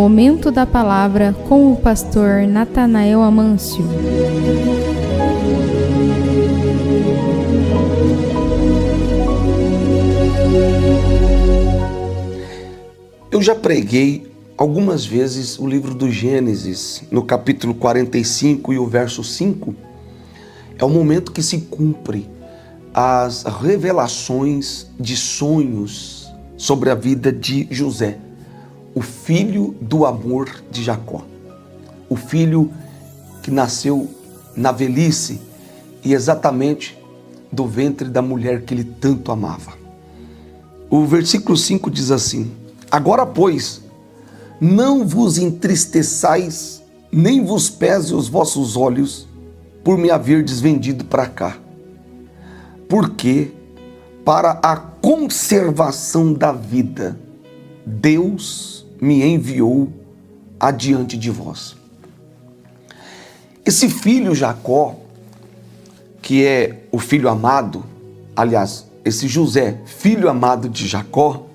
Momento da Palavra com o pastor Natanael Amâncio. Eu já preguei algumas vezes o livro do Gênesis, no capítulo 45 e o verso 5. É o momento que se cumpre as revelações de sonhos sobre a vida de José, o filho do amor de Jacó, o filho que nasceu na velhice e exatamente do ventre da mulher que ele tanto amava. O versículo 5 diz assim: agora, pois, não vos entristeçais, nem vos pese os vossos olhos por me haverdes vendido para cá, porque para a conservação da vida Deus me enviou adiante de vós. Esse filho Jacó, que é o filho amado, aliás, esse José, filho amado de Jacó,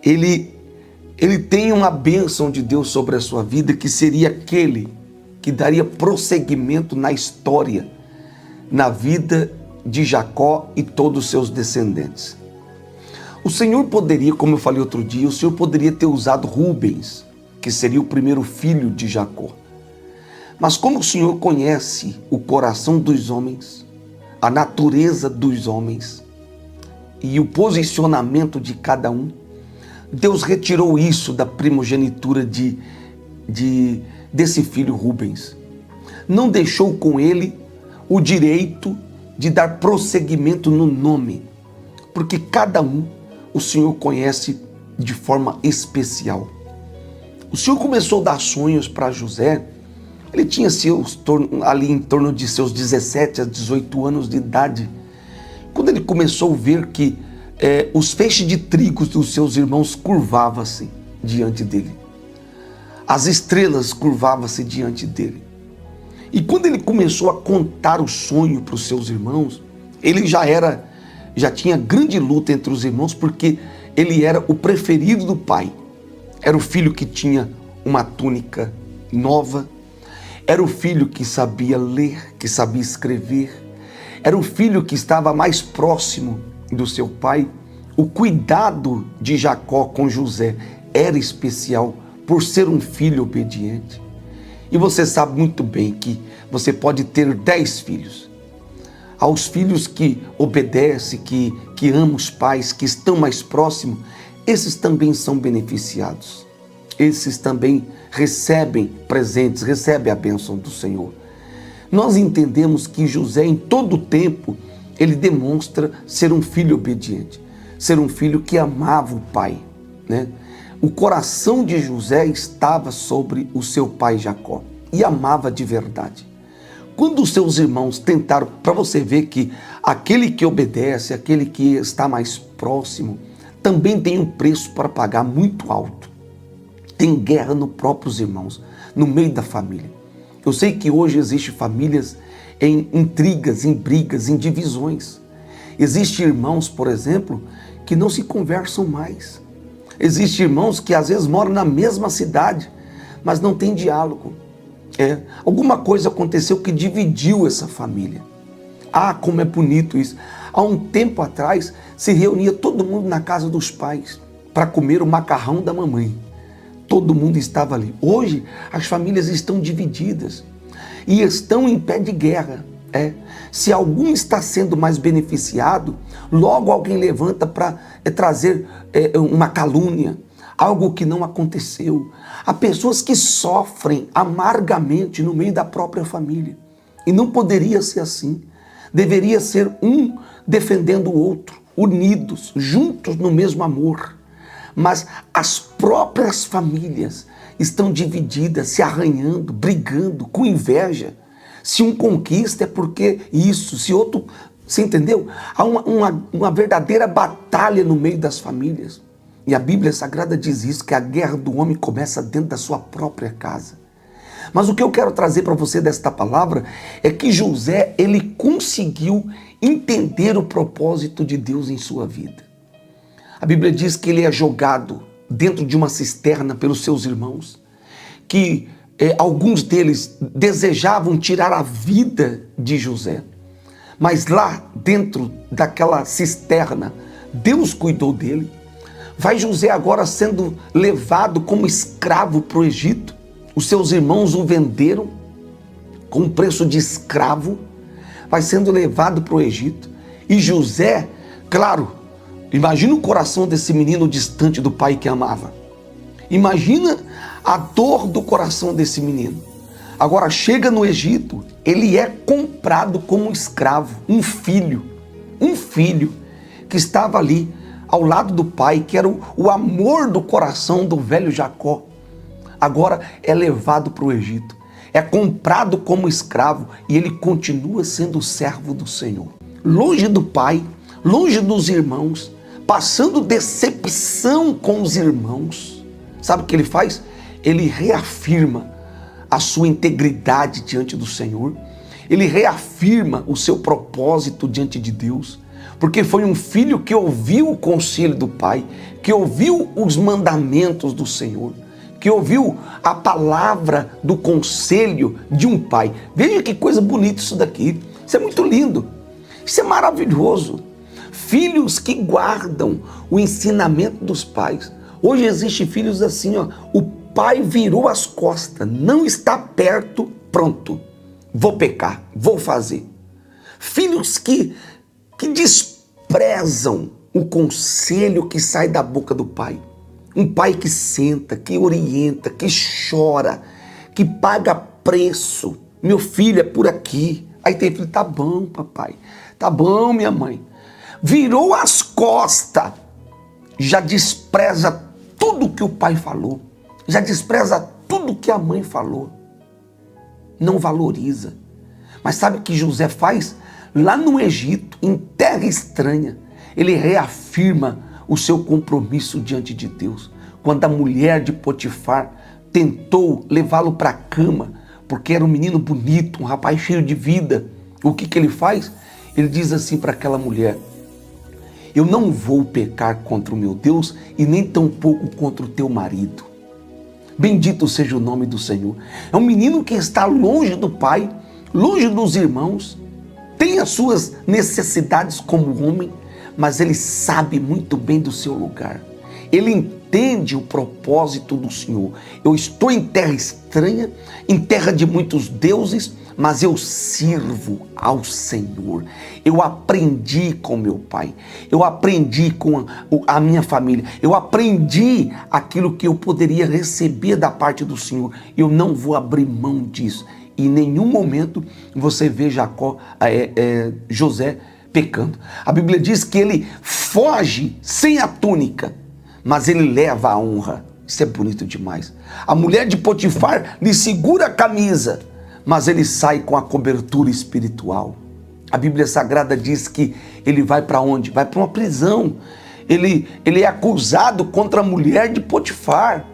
ele tem uma bênção de Deus sobre a sua vida, que seria aquele que daria prosseguimento na história, na vida de Jacó e todos os seus descendentes. O Senhor poderia, como eu falei outro dia, o Senhor poderia ter usado Rubens, que seria o primeiro filho de Jacó. Mas como o Senhor conhece o coração dos homens, a natureza dos homens e o posicionamento de cada um, Deus retirou isso da primogenitura desse filho Rubens. Não deixou com ele o direito de dar prosseguimento no nome, porque cada um o Senhor conhece de forma especial. O Senhor começou a dar sonhos para José. Ele tinha ali em torno de seus 17 a 18 anos de idade, quando ele começou a ver que os feixes de trigo dos seus irmãos curvavam-se diante dele. As estrelas curvavam-se diante dele. E quando ele começou a contar o sonho para os seus irmãos, ele já tinha grande luta entre os irmãos, porque ele era o preferido do pai. Era o filho que tinha uma túnica nova, era o filho que sabia ler, que sabia escrever, era o filho que estava mais próximo do seu pai. O cuidado de Jacó com José era especial por ser um filho obediente. E você sabe muito bem que você pode ter 10 filhos. Aos filhos que obedecem, que amam os pais, que estão mais próximos, esses também são beneficiados. Esses também recebem presentes, recebem a bênção do Senhor. Nós entendemos que José, em todo o tempo, ele demonstra ser um filho obediente, ser um filho que amava o pai, né? O coração de José estava sobre o seu pai Jacó e amava de verdade. Quando os seus irmãos tentaram, para você ver que aquele que obedece, aquele que está mais próximo, também tem um preço para pagar muito alto. Tem guerra nos próprios irmãos, no meio da família. Eu sei que hoje existem famílias em intrigas, em brigas, em divisões. Existem irmãos, por exemplo, que não se conversam mais. Existem irmãos que às vezes moram na mesma cidade, mas não tem diálogo. Alguma coisa aconteceu que dividiu essa família. Ah, como é bonito isso. Há um tempo atrás se reunia todo mundo na casa dos pais para comer o macarrão da mamãe. Todo mundo estava ali. Hoje as famílias estão divididas e estão em pé de guerra. Se algum está sendo mais beneficiado, logo alguém levanta para trazer uma calúnia, algo que não aconteceu. Há pessoas que sofrem amargamente no meio da própria família. E não poderia ser assim. Deveria ser um defendendo o outro, unidos, juntos no mesmo amor. Mas as próprias famílias estão divididas, se arranhando, brigando, com inveja. Se um conquista é porque isso, se outro... Você entendeu? Há uma verdadeira batalha no meio das famílias. E a Bíblia Sagrada diz isso, que a guerra do homem começa dentro da sua própria casa. Mas o que eu quero trazer para você desta palavra é que José, ele conseguiu entender o propósito de Deus em sua vida. A Bíblia diz que ele é jogado dentro de uma cisterna pelos seus irmãos, que alguns deles desejavam tirar a vida de José. Mas lá dentro daquela cisterna, Deus cuidou dele. Vai José agora sendo levado como escravo para o Egito. Os seus irmãos o venderam com preço de escravo. Vai sendo levado para o Egito. E José, claro, imagina o coração desse menino distante do pai que amava. Imagina a dor do coração desse menino. Agora chega no Egito, ele é comprado como escravo, um filho que estava ali ao lado do pai, que era o amor do coração do velho Jacó. Agora é levado para o Egito, é comprado como escravo e ele continua sendo servo do Senhor. Longe do pai, longe dos irmãos, passando decepção com os irmãos. Sabe o que ele faz? Ele reafirma a sua integridade diante do Senhor. Ele reafirma o seu propósito diante de Deus, porque foi um filho que ouviu o conselho do pai, que ouviu os mandamentos do Senhor, que ouviu a palavra do conselho de um pai. Veja que coisa bonita isso daqui. Isso é muito lindo. Isso é maravilhoso. Filhos que guardam o ensinamento dos pais. Hoje existem filhos assim, ó, o pai virou as costas, não está perto, pronto, vou pecar, vou fazer. Filhos que desprezam o conselho que sai da boca do pai. Um pai que senta, que orienta, que chora, que paga preço. Meu filho é por aqui. Aí tem filho, tá bom, papai, tá bom, minha mãe. Virou as costas, já despreza tudo que o pai falou. Já despreza tudo que a mãe falou. Não valoriza. Mas sabe o que José faz? Lá no Egito, em terra estranha, ele reafirma o seu compromisso diante de Deus. Quando a mulher de Potifar tentou levá-lo para a cama, porque era um menino bonito, um rapaz cheio de vida, o que ele faz? Ele diz assim para aquela mulher: eu não vou pecar contra o meu Deus e nem tampouco contra o teu marido. Bendito seja o nome do Senhor. É um menino que está longe do pai, longe dos irmãos, tem as suas necessidades como homem, mas ele sabe muito bem do seu lugar. Ele entende o propósito do Senhor. Eu estou em terra estranha, em terra de muitos deuses, mas eu sirvo ao Senhor. Eu aprendi com meu pai, eu aprendi com a minha família, eu aprendi aquilo que eu poderia receber da parte do Senhor. Eu não vou abrir mão disso. Em nenhum momento você vê José pecando. A Bíblia diz que ele foge sem a túnica, mas ele leva a honra. Isso é bonito demais. A mulher de Potifar lhe segura a camisa, mas ele sai com a cobertura espiritual. A Bíblia Sagrada diz que ele vai para onde? Vai para uma prisão. Ele é acusado contra a mulher de Potifar.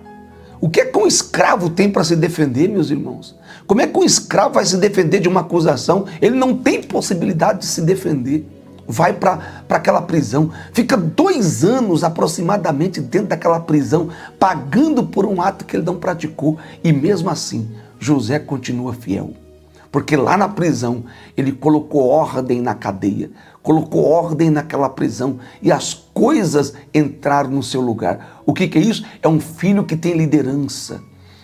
O que é que um escravo tem para se defender, meus irmãos? Como é que um escravo vai se defender de uma acusação? Ele não tem possibilidade de se defender. Vai para aquela prisão, fica 2 anos aproximadamente dentro daquela prisão, pagando por um ato que ele não praticou. E mesmo assim, José continua fiel. Porque lá na prisão, ele colocou ordem na cadeia, colocou ordem naquela prisão e as coisas entraram no seu lugar. O que é isso? É um filho que tem liderança,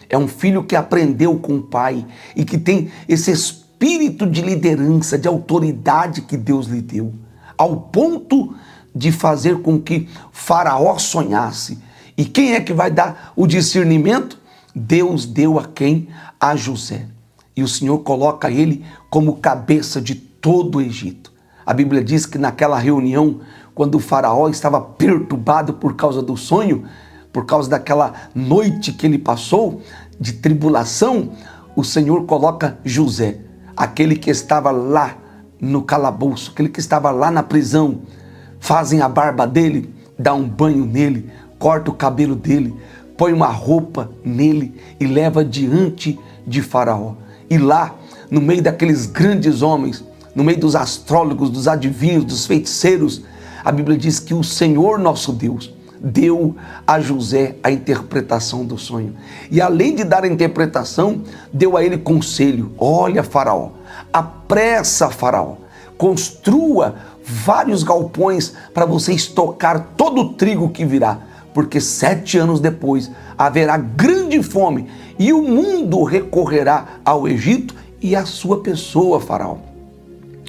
é um filho que aprendeu com o pai e que tem esse espírito de liderança, de autoridade que Deus lhe deu, ao ponto de fazer com que Faraó sonhasse. E quem é que vai dar o discernimento? Deus deu a quem? A José. E o Senhor coloca ele como cabeça de todo o Egito. A Bíblia diz que naquela reunião, quando o Faraó estava perturbado por causa do sonho, por causa daquela noite que ele passou de tribulação, o Senhor coloca José, aquele que estava lá no calabouço, aquele que estava lá na prisão, fazem a barba dele, dá um banho nele, corta o cabelo dele, põe uma roupa nele e leva diante de Faraó. E lá, no meio daqueles grandes homens, no meio dos astrólogos, dos adivinhos, dos feiticeiros, a Bíblia diz que o Senhor nosso Deus deu a José a interpretação do sonho. E além de dar a interpretação, deu a ele conselho. Olha, Faraó, apressa, Faraó, construa vários galpões para você estocar todo o trigo que virá, porque 7 anos depois haverá grande fome e o mundo recorrerá ao Egito e à sua pessoa, Faraó.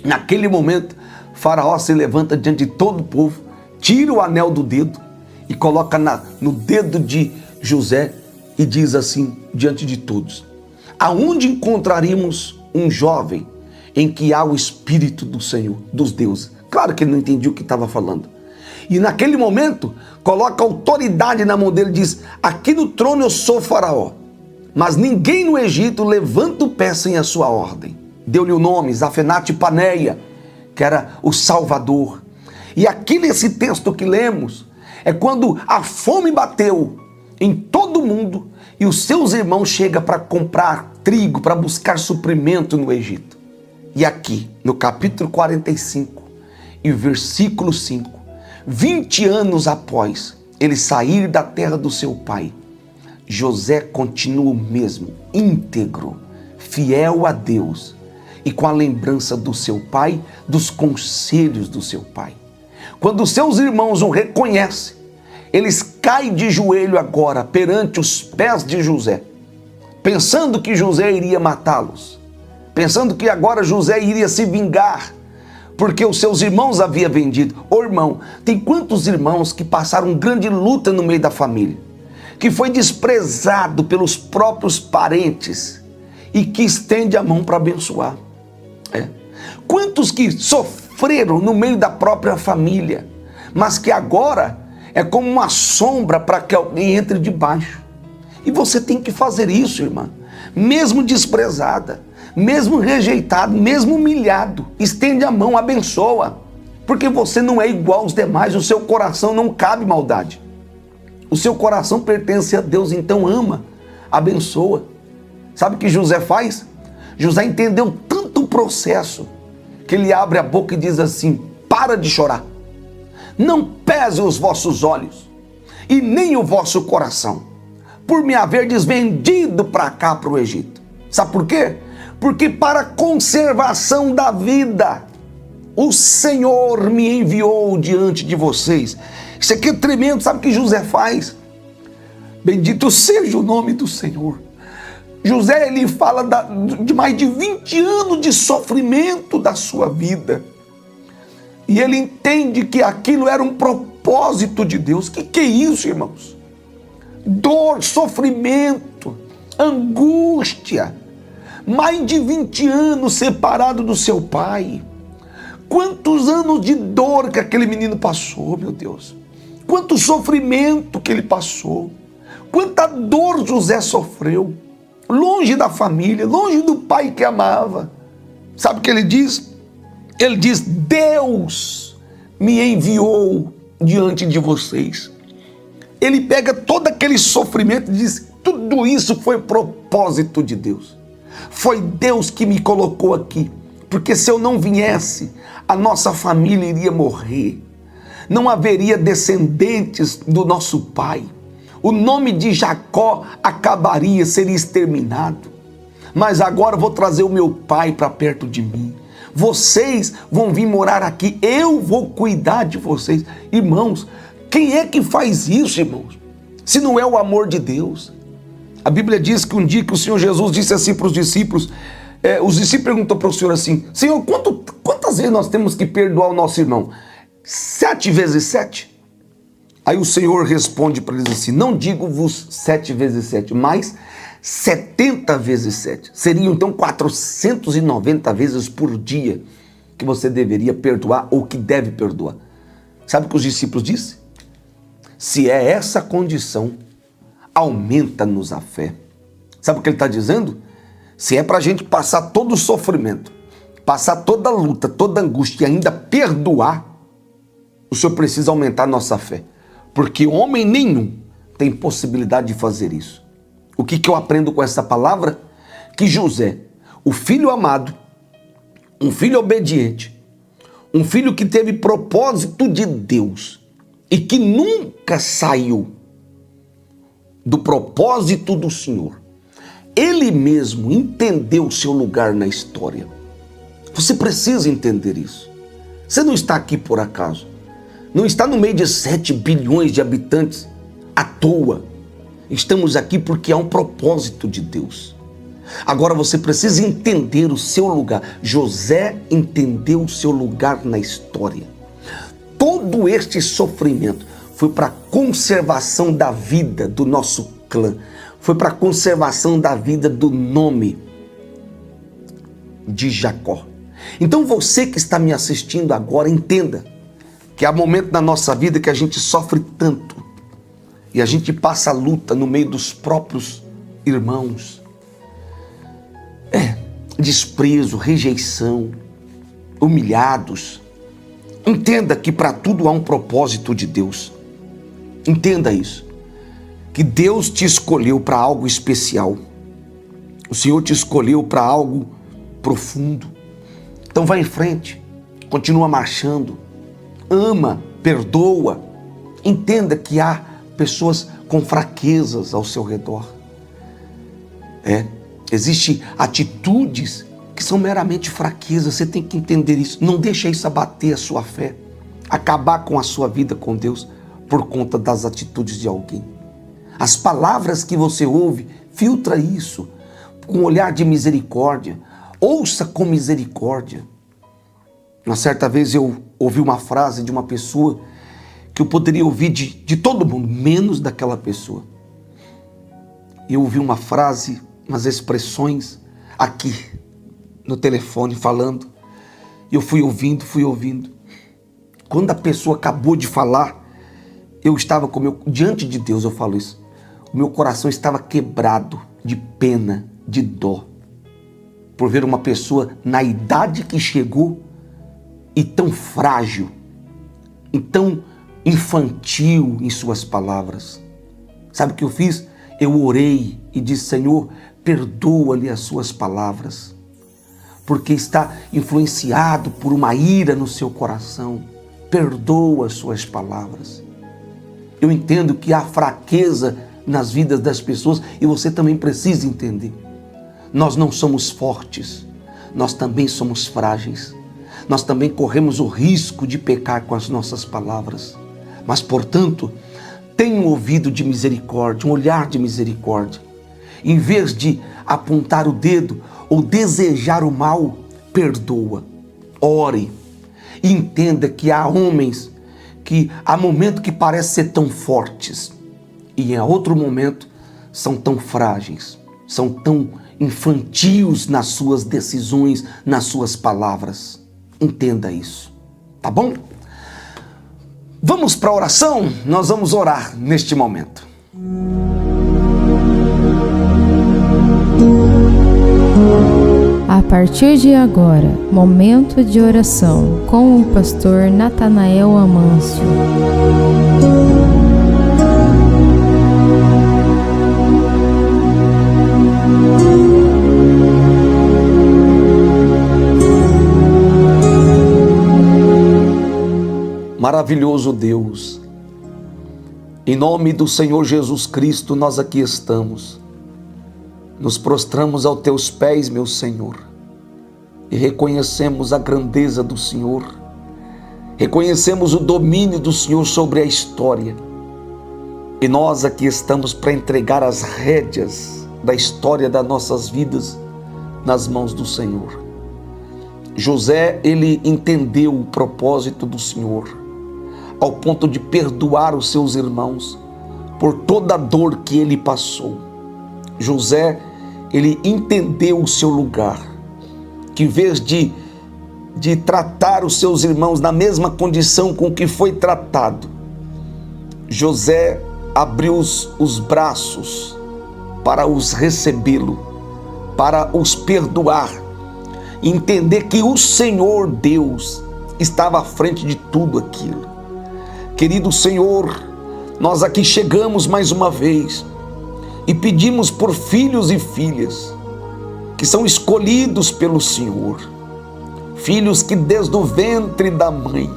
Naquele momento, Faraó se levanta diante de todo o povo, tira o anel do dedo e coloca no dedo de José e diz assim diante de todos: aonde encontraríamos um jovem em que há o Espírito do Senhor, dos deuses? Claro que ele não entendia o que estava falando. E naquele momento, coloca autoridade na mão dele e diz: aqui no trono eu sou Faraó, mas ninguém no Egito levanta o pé sem a sua ordem. Deu-lhe o nome, Zafenate-Paneia, que era o Salvador. E aqui nesse texto que lemos, é quando a fome bateu em todo mundo e os seus irmãos chegam para comprar trigo, para buscar suprimento no Egito. E aqui, no capítulo 45 e versículo 5, 20 anos após ele sair da terra do seu pai, José continua o mesmo, íntegro, fiel a Deus e com a lembrança do seu pai, dos conselhos do seu pai. Quando seus irmãos o reconhecem, eles caem de joelho agora perante os pés de José, pensando que José iria matá-los, pensando que agora José iria se vingar, porque os seus irmãos haviam vendido. Ô irmão, tem quantos irmãos que passaram grande luta no meio da família, que foi desprezado pelos próprios parentes e que estende a mão para abençoar? Quantos que sofreram no meio da própria família, mas que agora é como uma sombra para que alguém entre debaixo. E você tem que fazer isso, irmã, mesmo desprezada, mesmo rejeitado, mesmo humilhado, estende a mão, abençoa, porque você não é igual aos demais, o seu coração não cabe maldade, o seu coração pertence a Deus, então ama, abençoa. Sabe o que José faz? José entendeu tanto o processo, que ele abre a boca e diz assim: para de chorar, não pese os vossos olhos, e nem o vosso coração, por me haverdes vendido para cá, para o Egito. Sabe por quê? Porque para a conservação da vida, o Senhor me enviou diante de vocês. Isso aqui é tremendo. Sabe o que José faz? Bendito seja o nome do Senhor. José, ele fala de mais de 20 anos de sofrimento da sua vida. E ele entende que aquilo era um propósito de Deus. Que é isso, irmãos? Dor, sofrimento, angústia. Mais de 20 anos separado do seu pai. Quantos anos de dor que aquele menino passou, meu Deus. Quanto sofrimento que ele passou. Quanta dor José sofreu. Longe da família, longe do pai que amava. Sabe o que ele diz? Ele diz: Deus me enviou diante de vocês. Ele pega todo aquele sofrimento e diz: tudo isso foi propósito de Deus. Foi Deus que me colocou aqui, porque se eu não viesse, a nossa família iria morrer. Não haveria descendentes do nosso pai. O nome de Jacó acabaria, seria exterminado. Mas agora eu vou trazer o meu pai para perto de mim. Vocês vão vir morar aqui, eu vou cuidar de vocês. Irmãos, quem é que faz isso, irmãos? Se não é o amor de Deus. A Bíblia diz que um dia que o Senhor Jesus disse assim para os discípulos, os discípulos perguntou para o Senhor assim: Senhor, quantas vezes nós temos que perdoar o nosso irmão? 7 vezes 7? Aí o Senhor responde para eles assim: não digo-vos 7 vezes 7, mas 70 vezes 7. Seriam então 490 vezes por dia que você deveria perdoar ou que deve perdoar. Sabe o que os discípulos disseram? Se é essa condição, aumenta-nos a fé. Sabe o que ele está dizendo? Se é para a gente passar todo o sofrimento, passar toda a luta, toda a angústia e ainda perdoar, o Senhor precisa aumentar a nossa fé. Porque homem nenhum tem possibilidade de fazer isso. O que eu aprendo com essa palavra? Que José, o filho amado, um filho obediente, um filho que teve propósito de Deus, e que nunca saiu do propósito do Senhor, ele mesmo entendeu o seu lugar na história. Você precisa entender isso. Você não está aqui por acaso. Não está no meio de 7 bilhões de habitantes à toa. Estamos aqui porque há um propósito de Deus. Agora você precisa entender o seu lugar. José entendeu o seu lugar na história. Todo este sofrimento foi para a conservação da vida do nosso clã. Foi para a conservação da vida do nome de Jacó. Então você que está me assistindo agora, entenda que há momentos na nossa vida que a gente sofre tanto e a gente passa a luta no meio dos próprios irmãos. Desprezo, rejeição, humilhados. Entenda que para tudo há um propósito de Deus. Entenda isso. Que Deus te escolheu para algo especial. O Senhor te escolheu para algo profundo. Então vai em frente, continua marchando, ama, perdoa. Entenda que há pessoas com fraquezas ao seu redor. Existem atitudes que são meramente fraquezas, você tem que entender isso. Não deixa isso abater a sua fé, acabar com a sua vida com Deus por conta das atitudes de alguém. As palavras que você ouve, filtra isso com um olhar de misericórdia. Ouça com misericórdia. Uma certa vez eu ouvi uma frase de uma pessoa que eu poderia ouvir de todo mundo, menos daquela pessoa. Eu ouvi uma frase, umas expressões aqui no telefone falando. E eu fui ouvindo. Quando a pessoa acabou de falar, eu estava diante de Deus, eu falo isso. O meu coração estava quebrado de pena, de dó, por ver uma pessoa na idade que chegou e tão frágil, e tão infantil em suas palavras. Sabe o que eu fiz? Eu orei e disse: Senhor, perdoa-lhe as suas palavras, porque está influenciado por uma ira no seu coração. Perdoa as suas palavras. Eu entendo que há fraqueza nas vidas das pessoas e você também precisa entender. Nós não somos fortes, nós também somos frágeis. Nós também corremos o risco de pecar com as nossas palavras. Mas, portanto, tenha um ouvido de misericórdia, um olhar de misericórdia. Em vez de apontar o dedo ou desejar o mal, perdoa, ore. E entenda que há homens que há momentos que parecem ser tão fortes e em outro momento são tão frágeis, são tão infantis nas suas decisões, nas suas palavras. Entenda isso, tá bom? Vamos para a oração? Nós vamos orar neste momento. A partir de agora, momento de oração com o pastor Natanael Amâncio. Maravilhoso Deus, em nome do Senhor Jesus Cristo, nós aqui estamos. Nos prostramos aos teus pés, meu Senhor, e reconhecemos a grandeza do Senhor, reconhecemos o domínio do Senhor sobre a história. E nós aqui estamos para entregar as rédeas da história das nossas vidas nas mãos do Senhor. José, ele entendeu o propósito do Senhor, ao ponto de perdoar os seus irmãos por toda a dor que ele passou. José, ele entendeu o seu lugar, que em vez de tratar os seus irmãos na mesma condição com que foi tratado, José abriu os braços para os recebê-lo, para os perdoar, entender que o Senhor Deus estava à frente de tudo aquilo. Querido Senhor, nós aqui chegamos mais uma vez e pedimos por filhos e filhas que são escolhidos pelo Senhor, filhos que desde o ventre da mãe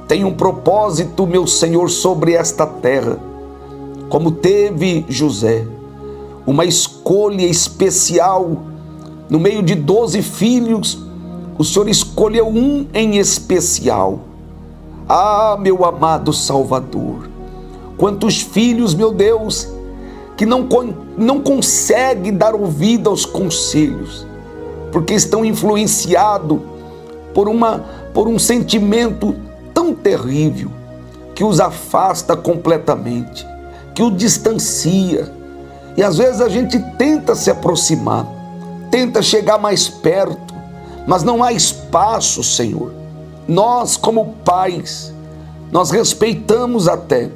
tem um propósito, meu Senhor, sobre esta terra. Como teve José, uma escolha especial, no meio de 12 filhos, o Senhor escolheu um em especial. Ah, meu amado Salvador, quantos filhos, meu Deus, que não conseguem dar ouvido aos conselhos, porque estão influenciados por um sentimento tão terrível, que os afasta completamente, que o distancia. E às vezes a gente tenta se aproximar, tenta chegar mais perto, mas não há espaço, Senhor. Nós, como pais, nós respeitamos até,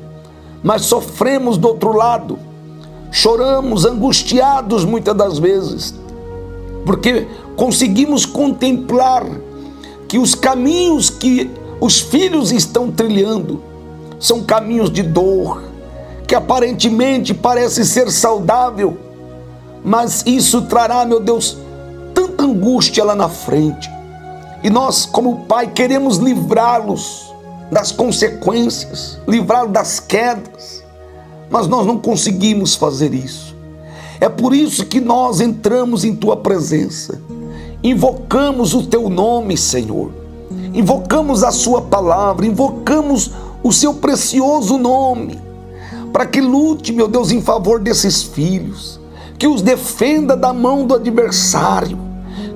mas sofremos do outro lado, choramos angustiados muitas das vezes, porque conseguimos contemplar que os caminhos que os filhos estão trilhando são caminhos de dor, que aparentemente parece ser saudável, mas isso trará, meu Deus, tanta angústia lá na frente. E nós, como pai, queremos livrá-los das consequências, livrá-los das quedas, mas nós não conseguimos fazer isso. É por isso que nós entramos em tua presença, invocamos o teu nome, Senhor, invocamos a sua palavra, invocamos o seu precioso nome, para que lute, meu Deus, em favor desses filhos, que os defenda da mão do adversário,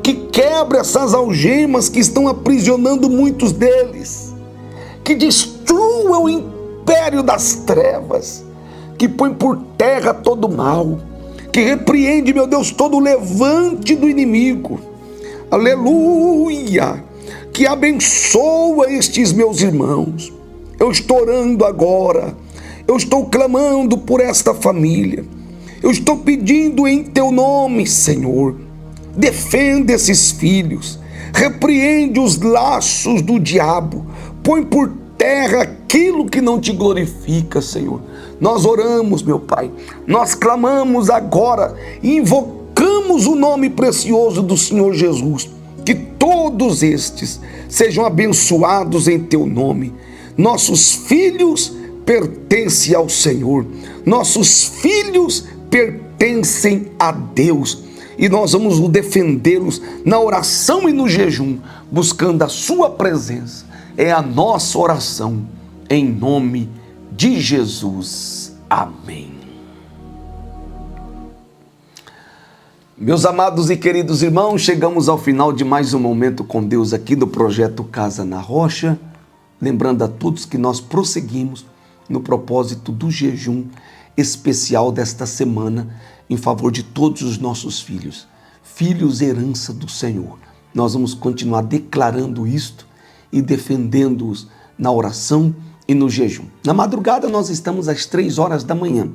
que quebre essas algemas que estão aprisionando muitos deles, que destrua o império das trevas, que põe por terra todo o mal, que repreende, meu Deus, todo o levante do inimigo. Aleluia! Que abençoa estes meus irmãos. Eu estou orando agora, eu estou clamando por esta família, eu estou pedindo em teu nome, Senhor, defenda esses filhos, repreende os laços do diabo, põe por terra aquilo que não te glorifica, Senhor. Nós oramos, meu Pai, nós clamamos agora, invocamos o nome precioso do Senhor Jesus, que todos estes sejam abençoados em teu nome. Nossos filhos pertencem ao Senhor, nossos filhos pertencem a Deus, e nós vamos defendê-los na oração e no jejum, buscando a sua presença. É a nossa oração, em nome de Jesus. Amém. Meus amados e queridos irmãos, chegamos ao final de mais um momento com Deus aqui do projeto Casa na Rocha. Lembrando a todos que nós prosseguimos no propósito do jejum especial desta semana em favor de todos os nossos filhos. Filhos, herança do Senhor. Nós vamos continuar declarando isto e defendendo-os na oração e no jejum. Na madrugada nós estamos às 3 horas da manhã.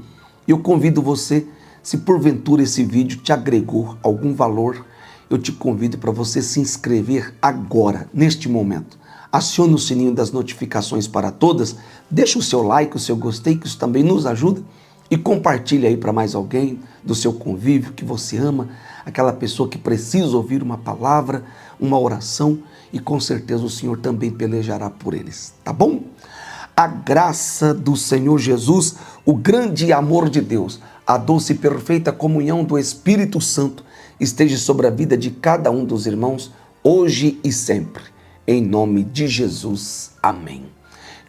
Eu convido você, se porventura esse vídeo te agregou algum valor, eu te convido para você se inscrever agora, neste momento. Acione o sininho das notificações para todas, deixa o seu like, o seu gostei, que isso também nos ajuda, e compartilhe aí para mais alguém do seu convívio que você ama, aquela pessoa que precisa ouvir uma palavra, uma oração, e com certeza o Senhor também pelejará por eles, tá bom? A graça do Senhor Jesus, o grande amor de Deus, a doce e perfeita comunhão do Espírito Santo esteja sobre a vida de cada um dos irmãos, hoje e sempre. Em nome de Jesus, amém.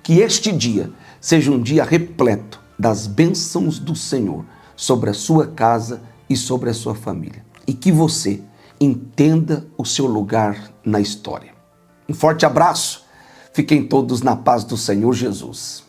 Que este dia seja um dia repleto das bênçãos do Senhor sobre a sua casa e sobre a sua família. E que você entenda o seu lugar na história. Um forte abraço. Fiquem todos na paz do Senhor Jesus.